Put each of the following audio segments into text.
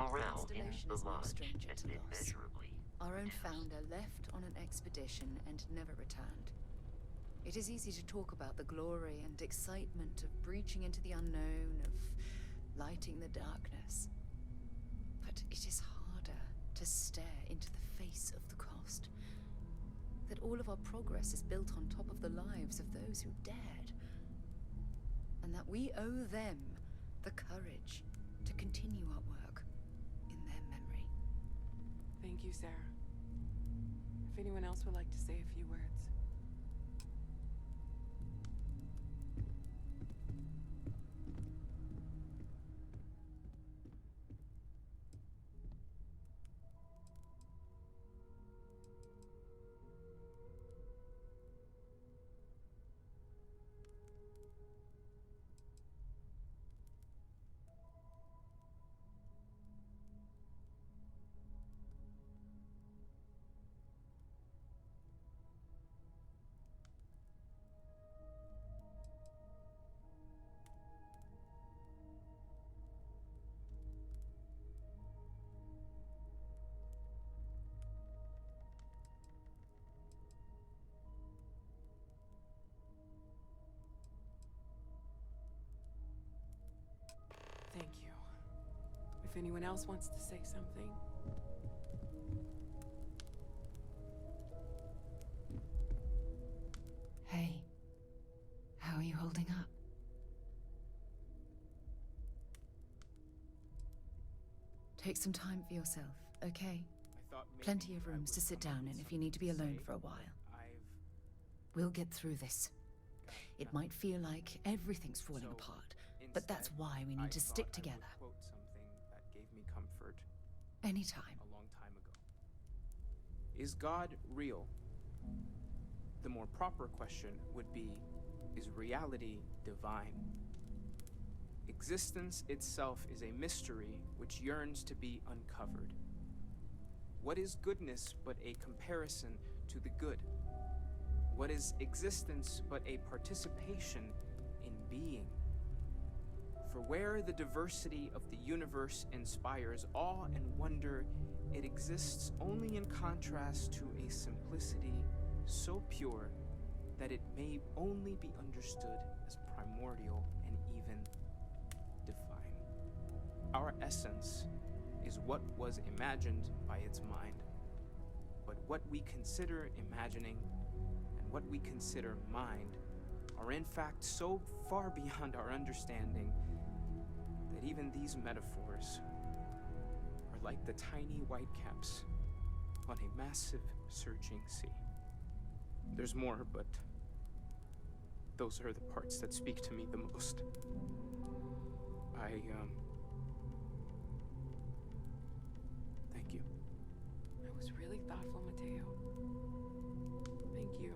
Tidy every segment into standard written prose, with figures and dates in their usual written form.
The Morale in constellation the is no lodge stranger had to been loss. measurably Our own reduced. founder left on an expedition and never returned. It is easy to talk about the glory and excitement of breaching into the unknown, of lighting the darkness. But it is harder to stare into the face of the cost. That all of our progress is built on top of the lives of those who dared. And that we owe them the courage to continue our work in their memory. Thank you, Sarah. If anyone else would like to say a few words. Thank you. If anyone else wants to say something. Hey, how are you holding up? Take some time for yourself, okay? Plenty of rooms to sit down in if you need to be alone for a while. We'll get through this. It might feel like everything's falling apart, but that's why we need to stick together. Quote something that gave me comfort Anytime. a long time ago. Is God real? The more proper question would be, is reality divine? Existence itself is a mystery which yearns to be uncovered. What is goodness but a comparison to the good? What is existence but a participation in being? For where the diversity of the universe inspires awe and wonder, it exists only in contrast to a simplicity so pure that it may only be understood as primordial and even divine. Our essence is what was imagined by its mind, but what we consider imagining and what we consider mind are in fact so far beyond our understanding that even these metaphors are like the tiny whitecaps on a massive surging sea. There's more, but those are the parts that speak to me the most. Thank you. That was really thoughtful, Mateo. Thank you.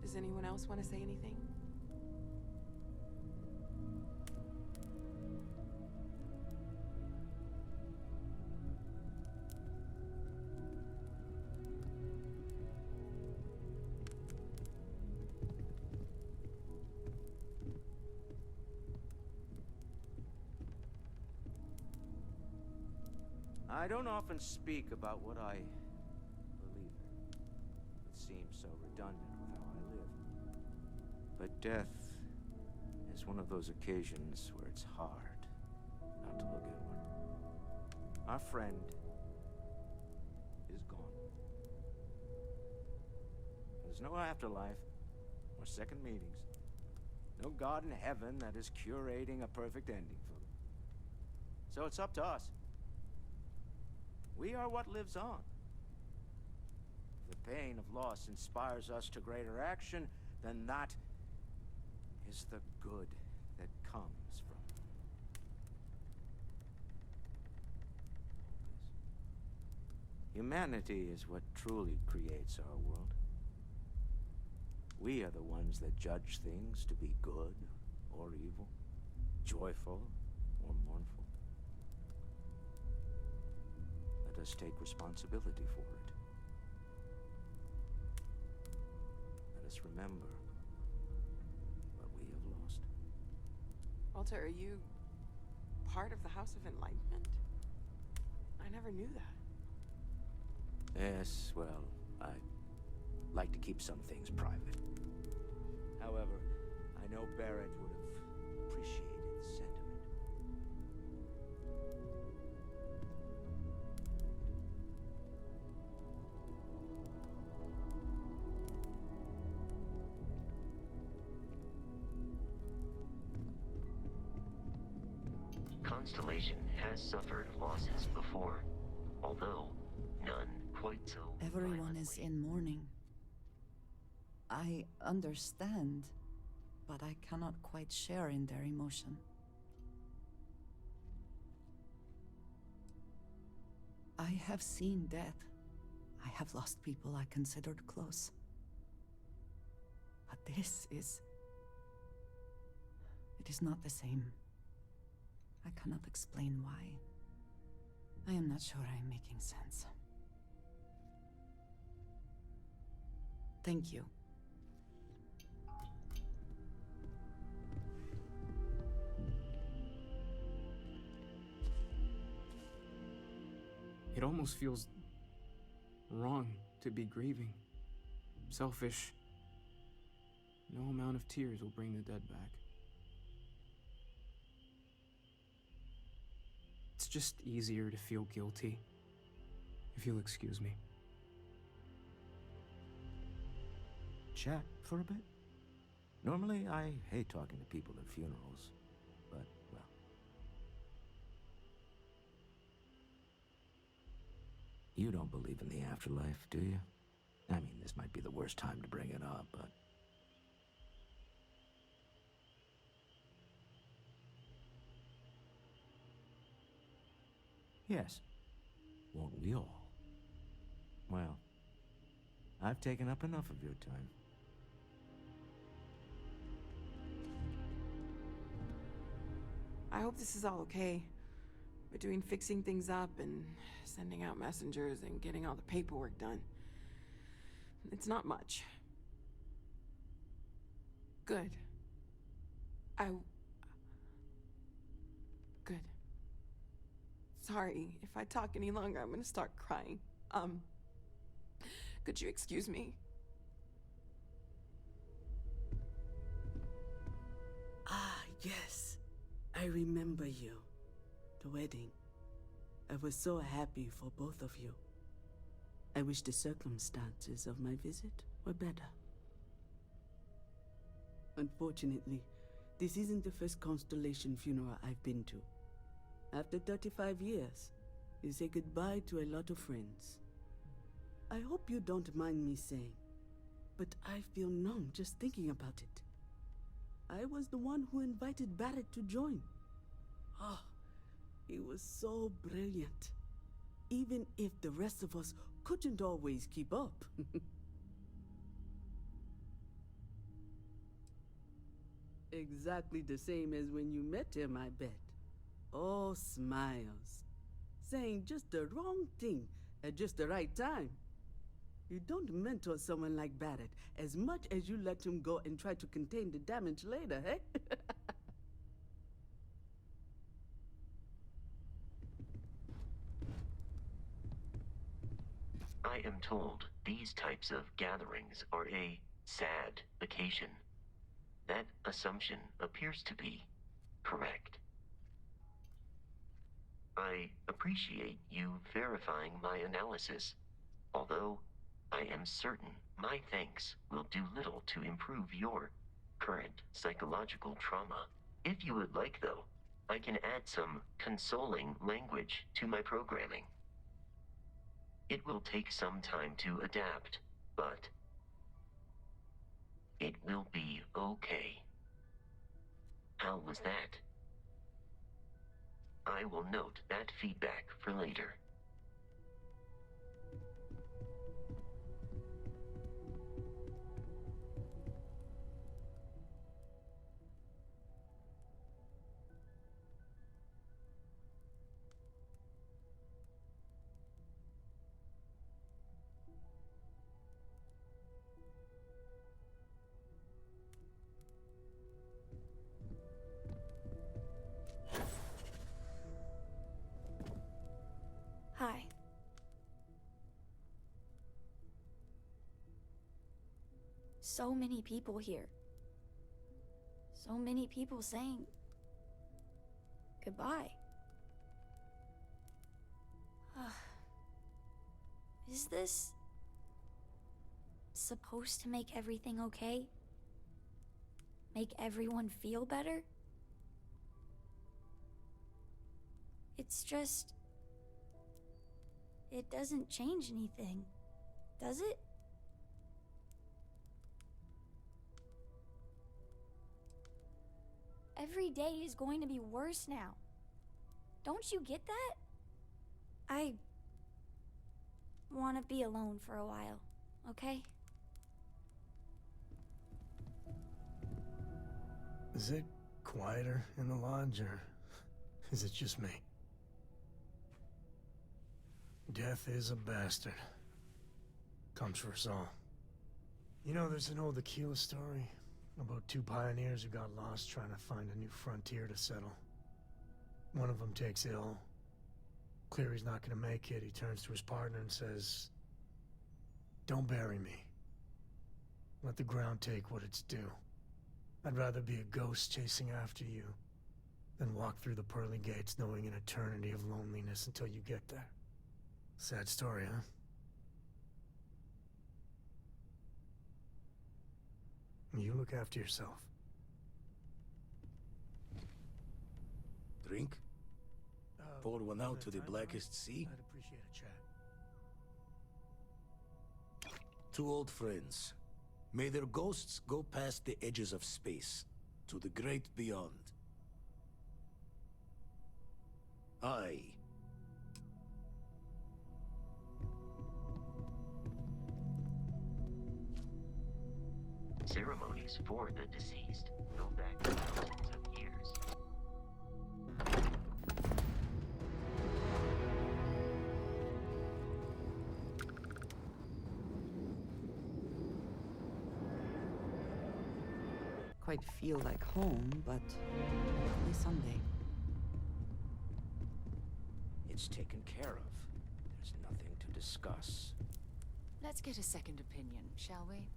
Does anyone else want to say anything? I don't often speak about what I believe in. It seems so redundant with how I live. But death is one of those occasions where it's hard not to look inward. Our friend is gone. There's no afterlife or second meetings. No God in heaven that is curating a perfect ending for them. So it's up to us. We are what lives on. If the pain of loss inspires us to greater action, then that is the good that comes from this. Humanity is what truly creates our world. We are the ones that judge things to be good or evil, joyful or mournful. Let us take responsibility for it. Let us remember what we have lost. Walter, are you part of the House of Enlightenment? I never knew that. Yes, well, I like to keep some things private. However, I know Barret would have appreciated the sentiment. Constellation has suffered losses before, although none quite so Everyone is violently. in mourning. I understand, but I cannot quite share in their emotion. I have seen death. I have lost people I considered close. But this is... it is not the same. I cannot explain why. I am not sure I am making sense. Thank you. It almost feels wrong to be grieving. Selfish. No amount of tears will bring the dead back. It's just easier to feel guilty, if you'll excuse me. Chat for a bit? Normally, I hate talking to people at funerals, but, well. You don't believe in the afterlife, do you? I mean, this might be the worst time to bring it up, but... Yes. Won't we all? Well, I've taken up enough of your time. I hope this is all okay. Between fixing things up and sending out messengers and getting all the paperwork done. It's not much. Good. Good. Sorry, if I talk any longer, I'm gonna start crying. Could you excuse me? Ah, yes. I remember you. The wedding. I was so happy for both of you. I wish the circumstances of my visit were better. Unfortunately, this isn't the first Constellation funeral I've been to. After 35 years, you say goodbye to a lot of friends. I hope you don't mind me saying, but I feel numb just thinking about it. I was the one who invited Barret to join. Oh, he was so brilliant. Even if the rest of us couldn't always keep up. Exactly the same as when you met him, I bet. All smiles. Saying just the wrong thing at just the right time. You don't mentor someone like Barret as much as you let him go and try to contain the damage later, eh? I am told these types of gatherings are a sad occasion. That assumption appears to be correct. I appreciate you verifying my analysis, although I am certain my thanks will do little to improve your current psychological trauma. If you would like, though, I can add some consoling language to my programming. It will take some time to adapt, but it will be okay. How was that? I will note that feedback for later. so many people here. So many people saying goodbye. Is this supposed to make everything okay? Make everyone feel better? It's just... it doesn't change anything, does it? Every day is going to be worse now. Don't you get that? I want to be alone for a while, okay? Is it quieter in the lodge, or is it just me? Death is a bastard. Comes for us all. You know, there's an old Aquila story about two pioneers who got lost trying to find a new frontier to settle. One of them takes ill. Clear he's not gonna make it, he turns to his partner and says, "Don't bury me. Let the ground take what it's due. I'd rather be a ghost chasing after you than walk through the pearly gates knowing an eternity of loneliness until you get there." Sad story, huh? You look after yourself. Drink? Pour one out to the blackest sea? I'd appreciate a chat. Two old friends. May their ghosts go past the edges of space, to the great beyond. Aye. Ceremonies for the deceased go back thousands of years. Quite feel like home, but only someday. It's taken care of. There's nothing to discuss. Let's get a second opinion, shall we?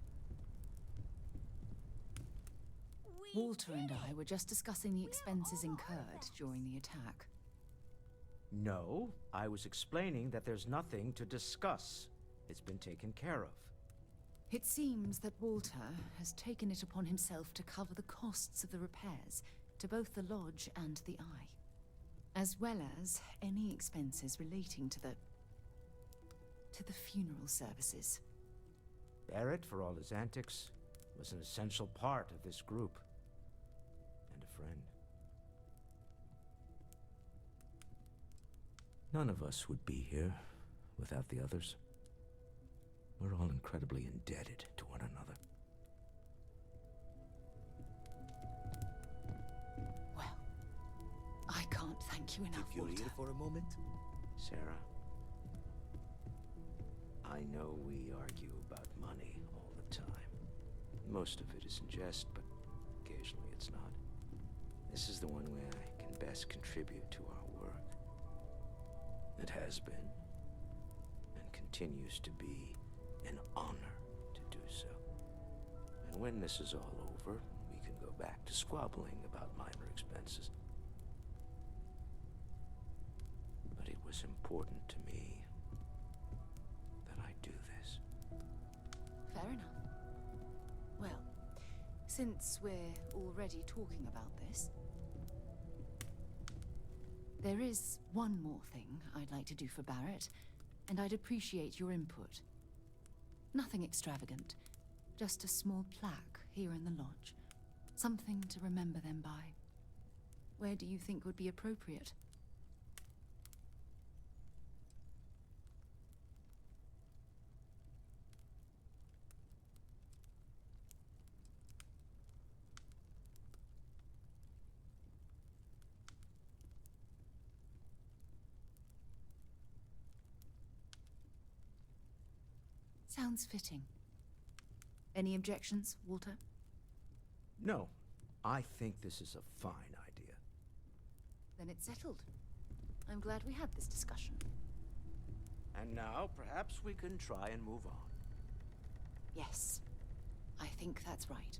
Walter and I were just discussing the expenses incurred during the attack. No, I was explaining that there's nothing to discuss. It's been taken care of. It seems that Walter has taken it upon himself to cover the costs of the repairs to both the lodge and the Eye, as well as any expenses relating to the funeral services. Barret, for all his antics, was an essential part of this group. And a friend. None of us would be here without the others. We're all incredibly indebted to one another. Well, I can't thank you enough, Keep your Walter. ear for a moment. Sarah, I know we argue about money all the time. Most of it is in jest, but occasionally it's not. This is the one way I can best contribute to our work. It has been, and continues to be, an honor to do so. And when this is all over, we can go back to squabbling about minor expenses. But it was important to me that I do this. Fair enough. Well, since we're already talking about this, there is one more thing I'd like to do for Barret, and I'd appreciate your input. Nothing extravagant, just a small plaque here in the lodge. Something to remember them by. Where do you think would be appropriate? Sounds fitting. Any objections, Walter? No, I think this is a fine idea. Then it's settled. I'm glad we had this discussion. And now, perhaps we can try and move on. Yes. I think that's right.